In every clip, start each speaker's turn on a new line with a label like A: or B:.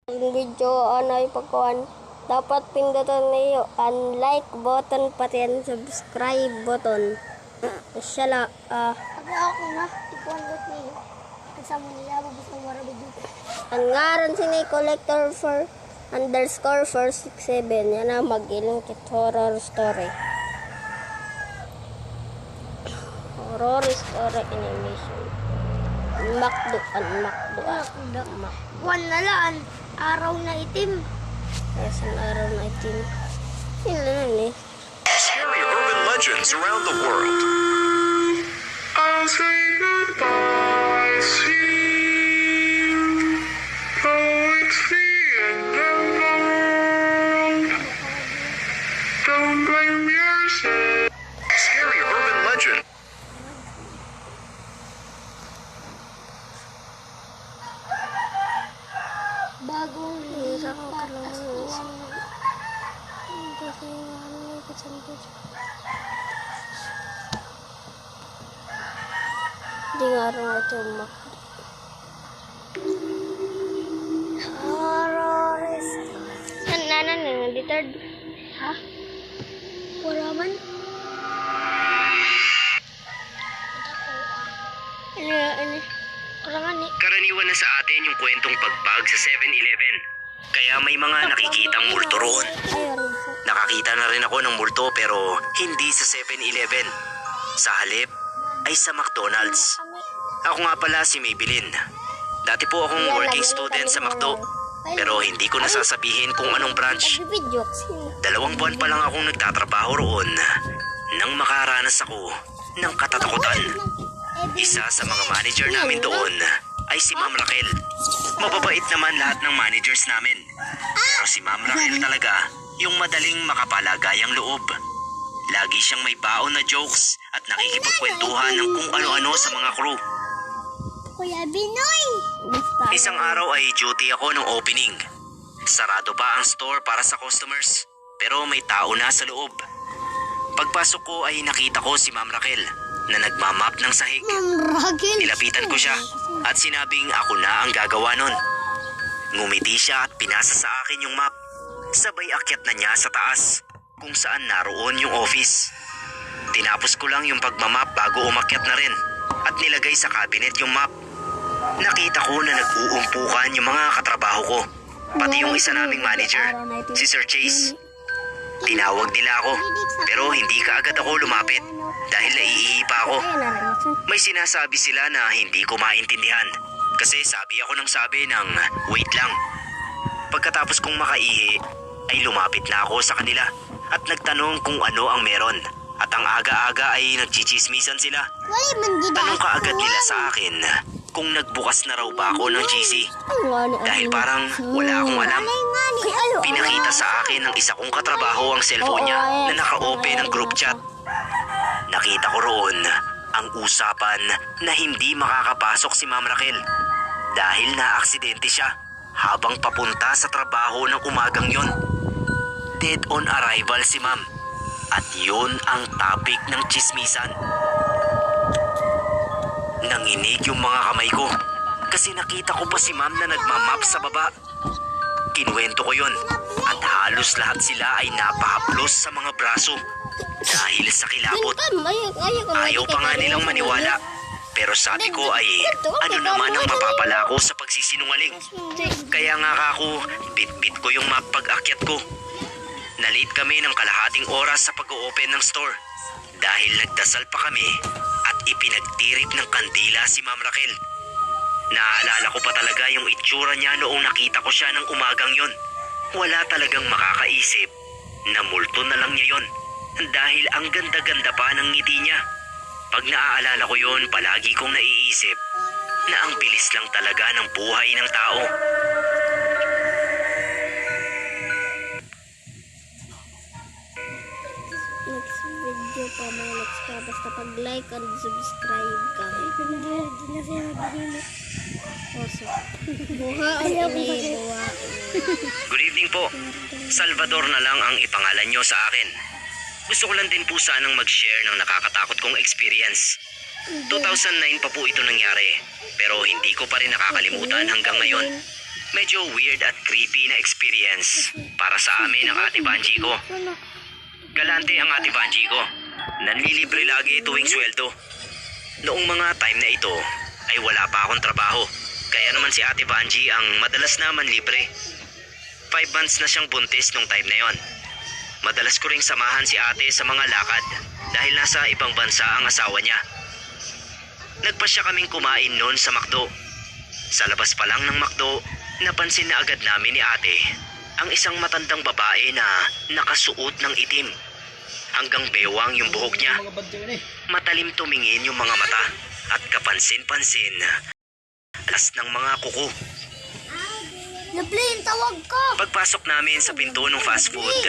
A: Video ano ipagkuhan, dapat pindutin niyo ang like button pati ang subscribe button. Shala
B: Pag ako nga, ikuan ko niyo. Kasama nila babus ng wara video.
A: ang ngaran sini collector for underscore 467 yan na mag-iling kit horror story animation makdo.
B: Kuan na lang, araw na itim.
A: Yes, ang araw na itim. Yun lang eh.
C: Scary urban legends around the world.
D: I'll say goodbye, see you. Oh, it's the end of the world. Don't blame yourself.
C: Scary urban legend.
B: Bagong
A: Hira ko
B: lipat,
A: kailangan
B: aswang.
A: Di nga araw na ito mak.
B: Horrors.
A: Nanan nga deterred.
B: Ha? Wala man.
A: Ano?
B: Kulangan ni.
E: Karaniwan na sa atin yung kwentong pagpag sa 7-Eleven. Kaya may mga nakikitang multo roon.
A: Ayun.
E: Nakakita na rin ako ng multo pero hindi sa 7-Eleven. Sa halip ay sa McDonald's. Ako nga pala si Maybelline. Dati po akong working student sa McDo. Pero hindi ko nasasabihin kung anong branch.
A: Video kasi.
E: 2 buwan pa lang akong nagtatrabaho roon nang makaranas ako ng katatakutan. Isa sa mga manager namin doon ay si Ma'am Raquel. Mababait naman lahat ng managers namin. Pero si Ma'am Raquel talaga yung madaling makapalagayang loob. Lagi siyang may baon na jokes at nakikipagkwentuhan ng kung ano-ano sa mga crew.
B: Kuya Binoy!
E: Isang araw ay duty ako ng opening. Sarado pa ang store para sa customers, pero may tao na sa loob. Pagpasok ko ay nakita ko si Ma'am Raquel na nagmamap ng sahig.
B: Ragil.
E: Nilapitan ko siya at sinabing ako na ang gagawa nun. Ngumiti siya at pinasa sa akin yung map. Sabay akyat na niya sa taas kung saan naroon yung office. Tinapos ko lang yung pagmamap bago umakyat na rin at nilagay sa cabinet yung map. Nakita ko na nag-uumpukan yung mga katrabaho ko, pati yung isa naming manager, si Sir Chase. Tinawag nila ako pero hindi kaagad ako lumapit dahil naiihi pa ako. May sinasabi sila na hindi ko maintindihan kasi sabi ako ng sabi ng wait lang. Pagkatapos kong makaihi ay lumapit na ako sa kanila at nagtanong kung ano ang meron. At ang aga-aga ay nagchichismisan sila.
B: Wala man gida.
E: Tanong kaagad nila sa akin kung nagbukas na raw ba ako ng GC. Dahil parang wala akong alam. Pinakita sa akin ng isa kong katrabaho ang cellphone niya na naka-open ng group chat. Nakita ko roon ang usapan na hindi makakapasok si Ma'am Raquel dahil na-aksidente siya habang papunta sa trabaho ng umagang yon. Dead on arrival si Ma'am. At yun ang topic ng chismisan. Nanginig yung mga kamay ko kasi nakita ko pa si Ma'am na nagmamap sa baba. Kinuwento ko yun at halos lahat sila ay napahaplos sa mga braso dahil sa kilabot. Ayaw pa nga nilang maniwala. Pero sabi ko ay ano naman ang mapapala ko sa pagsisinungaling. Kaya nga ako bit-bit ko yung map pag-akyat ko. Nalate kami ng kalahating oras sa pag-o-open ng store dahil nagdasal pa kami at ipinagtirik ng kandila si Ma'am Raquel. Naaalala ko pa talaga yung itsura niya noong nakita ko siya ng umagang yon. Wala talagang makakaisip na multo na lang niya yon dahil ang ganda-ganda pa ng ngiti niya. Pag naaalala ko yon, palagi kong naiisip na ang bilis lang talaga ng buhay ng tao.
A: Next video pa mga next pa. Basta pag-like and subscribe ka.
B: Hindi na siya nagbibili.
A: Oso. Buha o ini. Buha.
E: Good evening po. Salvador na lang ang ipangalan nyo sa akin. Gusto ko lang din po sanang mag-share ng nakakatakot kong experience. 2009 pa po ito nangyari, pero hindi ko pa rin nakakalimutan hanggang ngayon. Medyo weird at creepy na experience para sa amin ang ate Banji ko.
B: Ano?
E: Galante ang ate Banji ko. Nanlilibre lagi tuwing sweldo. Noong mga time na ito ay wala pa akong trabaho. Kaya naman si ate Banji ang madalas naman libre. 5 months na siyang buntis nung time na yon. Madalas ko ring samahan si ate sa mga lakad dahil nasa ibang bansa ang asawa niya. Nagpasya kaming kumain noon sa McDo. Sa labas pa lang ng McDo, napansin na agad namin ni ate ang isang matandang babae na nakasuot ng itim. Hanggang bewang yung buhok niya. Matalim tumingin yung mga mata at kapansin-pansin alas ng mga kuko.
B: Lablin, tawag ko!
E: Pagpasok namin sa pinto ng fast food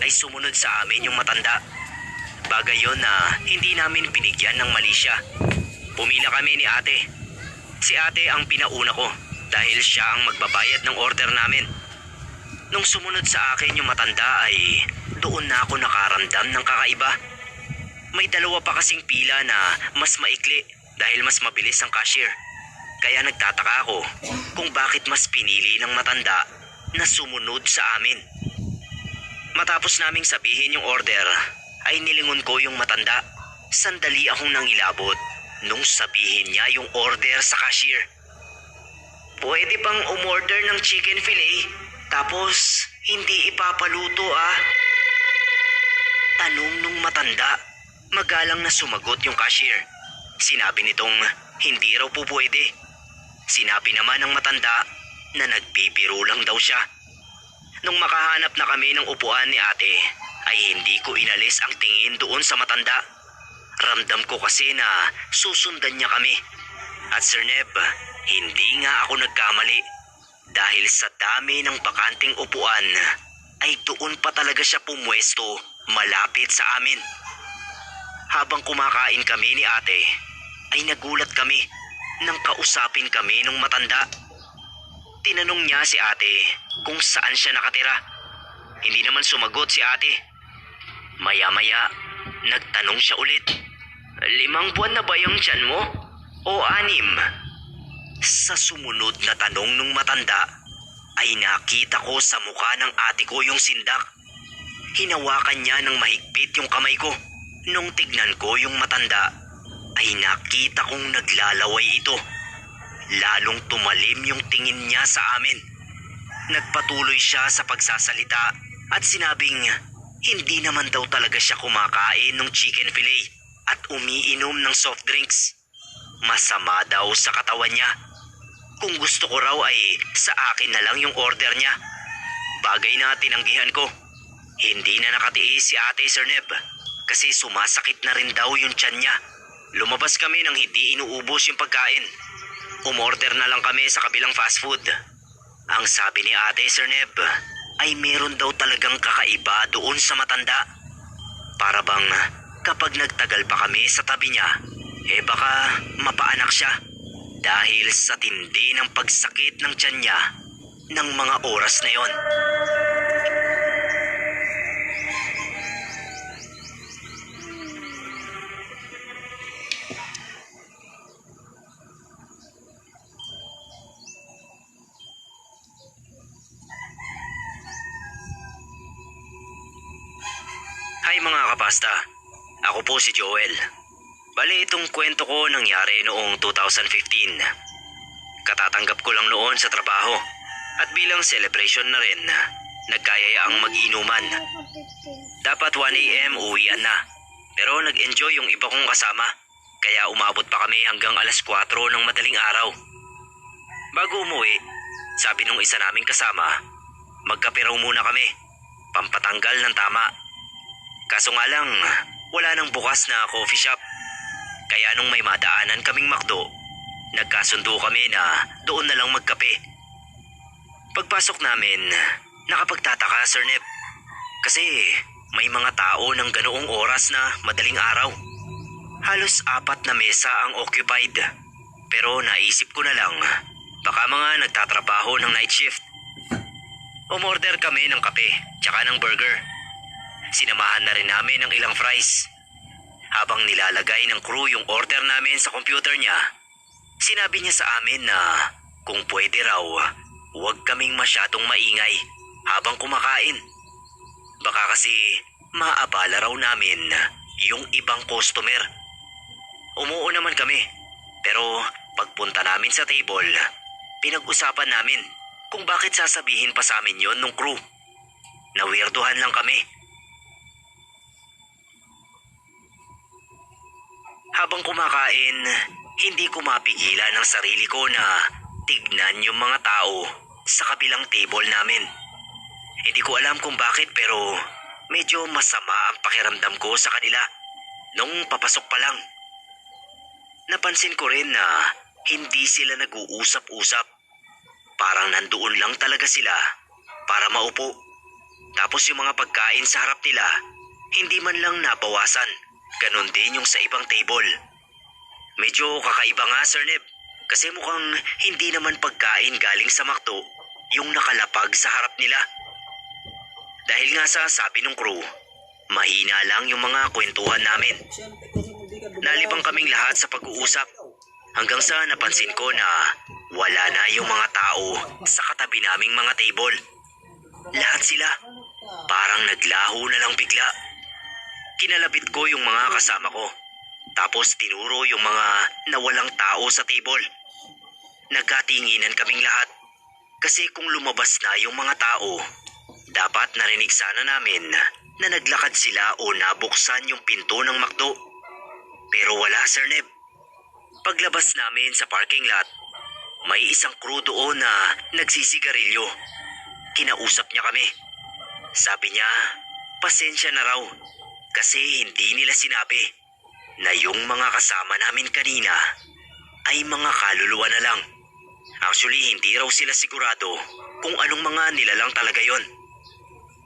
E: ay sumunod sa amin yung matanda. Bagay yon na hindi namin binigyan ng mali siya. Pumila kami ni ate. Si ate ang pinauna ko dahil siya ang magbabayad ng order namin. Nung sumunod sa akin yung matanda ay doon na ako nakaramdam ng kakaiba. May dalawa pa kasing pila na mas maikli dahil mas mabilis ang cashier. Kaya nagtataka ako kung bakit mas pinili ng matanda na sumunod sa amin. Matapos naming sabihin yung order, ay nilingon ko yung matanda. Sandali akong nangilabot nung sabihin niya yung order sa cashier. Pwede bang umorder ng chicken fillet tapos hindi ipapaluto ah? Tanong nung matanda. Magalang na sumagot yung cashier. Sinabi nitong hindi raw po pwede. Sinabi naman ng matanda na nagbibiro lang daw siya. Nung makahanap na kami ng upuan ni ate, ay hindi ko inalis ang tingin doon sa matanda. Ramdam ko kasi na susundan niya kami. At Sir Neb, hindi nga ako nagkamali. Dahil sa dami ng bakanting upuan, ay doon pa talaga siya pumwesto malapit sa amin. Habang kumakain kami ni ate, ay nagulat kami nang kausapin kami ng matanda. Tinanong niya si ate kung saan siya nakatira. Hindi naman sumagot si ate. Maya-maya, nagtanong siya ulit. 5 buwan na ba yung tiyan mo? O 6? Sa sumunod na tanong ng matanda, ay nakita ko sa mukha ng ate ko yung sindak. Hinawakan niya ng mahigpit yung kamay ko. Nung tignan ko yung matanda, ay nakita kong naglalaway ito. Lalong tumalim yung tingin niya sa amin. Nagpatuloy siya sa pagsasalita at sinabing hindi naman daw talaga siya kumakain ng chicken fillet at umiinom ng soft drinks. Masama daw sa katawan niya. Kung gusto ko raw ay sa akin na lang yung order niya. Bagay na tinanggihan ko. Hindi na nakatiis si ate Sir Neb kasi sumasakit na rin daw yung tiyan niya. Lumabas kami nang hindi inuubos yung pagkain. Umorder na lang kami sa kabilang fast food. Ang sabi ni ate Sir Neb ay meron daw talagang kakaiba doon sa matanda. Para bang kapag nagtagal pa kami sa tabi niya, baka mapaanak siya. Dahil sa tindi ng pagsakit ng tiyan niya ng mga oras na yon. Hi mga kapasta, ako po si Joel. Bale itong kwento ko nangyari noong 2015. Katatanggap ko lang noon sa trabaho at bilang celebration na rin, nagkayayaang mag-inuman. Dapat 1 AM uwian na, pero nag-enjoy yung iba kong kasama, kaya umabot pa kami hanggang alas 4 ng madaling araw. Bago umuwi, sabi nung isa naming kasama, magkape raw muna kami, pampatanggal ng tama. Kaso nga lang, wala nang bukas na coffee shop. Kaya nung may madaanan kaming McDo, nagkasundo kami na doon na lang magkape. Pagpasok namin, nakapagtataka Sir Neb. Kasi may mga tao ng ganoong oras na madaling araw. Halos 4 na mesa ang occupied. Pero naisip ko na lang, baka mga nagtatrabaho ng night shift. Umorder kami ng kape, tsaka ng burger. Sinamahan na rin namin ng ilang fries. Habang nilalagay ng crew yung order namin sa computer niya, sinabi niya sa amin na kung pwede raw, huwag kaming masyadong maingay habang kumakain. Baka kasi maabala raw namin yung ibang customer. Umuo naman kami, pero pagpunta namin sa table, pinag-usapan namin kung bakit sasabihin pa sa amin yon nung crew. Nawirduhan lang kami. Habang kumakain, hindi ko mapigilan ang sarili ko na tignan yung mga tao sa kabilang table namin. Hindi ko alam kung bakit pero medyo masama ang pakiramdam ko sa kanila nung papasok pa lang. Napansin ko rin na hindi sila nag-uusap-usap. Parang nandoon lang talaga sila para maupo. Tapos yung mga pagkain sa harap nila, hindi man lang nabawasan. Ganon din yung sa ibang table. Medyo kakaiba nga, Sir Neb. Kasi mukhang hindi naman pagkain galing sa McDo yung nakalapag sa harap nila. Dahil nga sa sabi ng crew, mahina lang yung mga kwentuhan namin. Nalibang kaming lahat sa pag-uusap hanggang sa napansin ko na wala na yung mga tao sa katabi naming mga table. Lahat sila parang naglaho na lang bigla. Kinalabit ko yung mga kasama ko. Tapos tinuro yung mga nawalang tao sa table. Nagkatinginan kaming lahat. Kasi kung lumabas na yung mga tao, dapat narinig sana namin na naglakad sila o nabuksan yung pinto ng McDo. Pero wala, Sir Neb. Paglabas namin sa parking lot, may isang crew doon na nagsisigarilyo. Kinausap niya kami. Sabi niya, pasensya na raw kasi hindi nila sinabi na yung mga kasama namin kanina ay mga kaluluwa na lang. Actually, hindi raw sila sigurado kung anong mga nilalang talaga yon.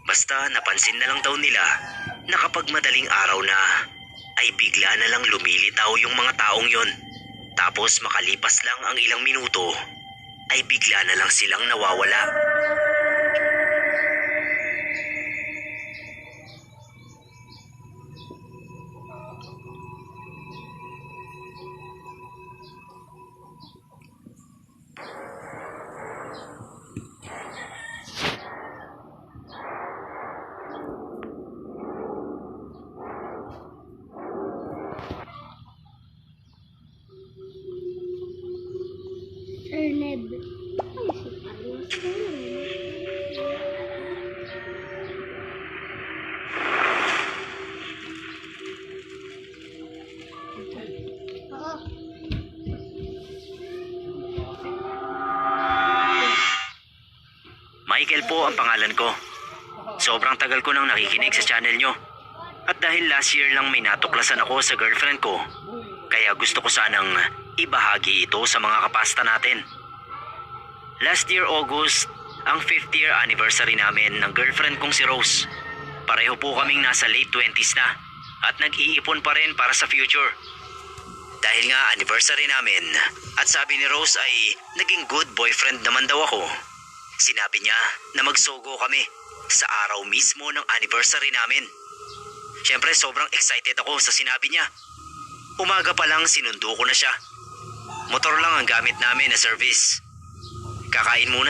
E: Basta napansin na lang daw nila na kapag madaling araw na ay bigla na lang lumilitaw yung mga taong yon. Tapos makalipas lang ang ilang minuto ay bigla na lang silang nawawala.
B: Erneb.
E: Michael po ang pangalan ko. Sobrang tagal ko nang nakikinig sa channel nyo. At dahil last year lang may natuklasan ako sa girlfriend ko, kaya gusto ko sanang ibahagi ito sa mga kapasta natin. Last year August, ang 5th year anniversary namin ng girlfriend kong si Rose. Pareho po kaming nasa late 20s na at nag-iipon pa rin para sa future. Dahil nga anniversary namin at sabi ni Rose ay naging good boyfriend naman daw ako, sinabi niya na magsogo kami sa araw mismo ng anniversary namin. Siyempre sobrang excited ako sa sinabi niya. Umaga pa lang sinundo ko na siya. Motor lang ang gamit namin na service. Kakain muna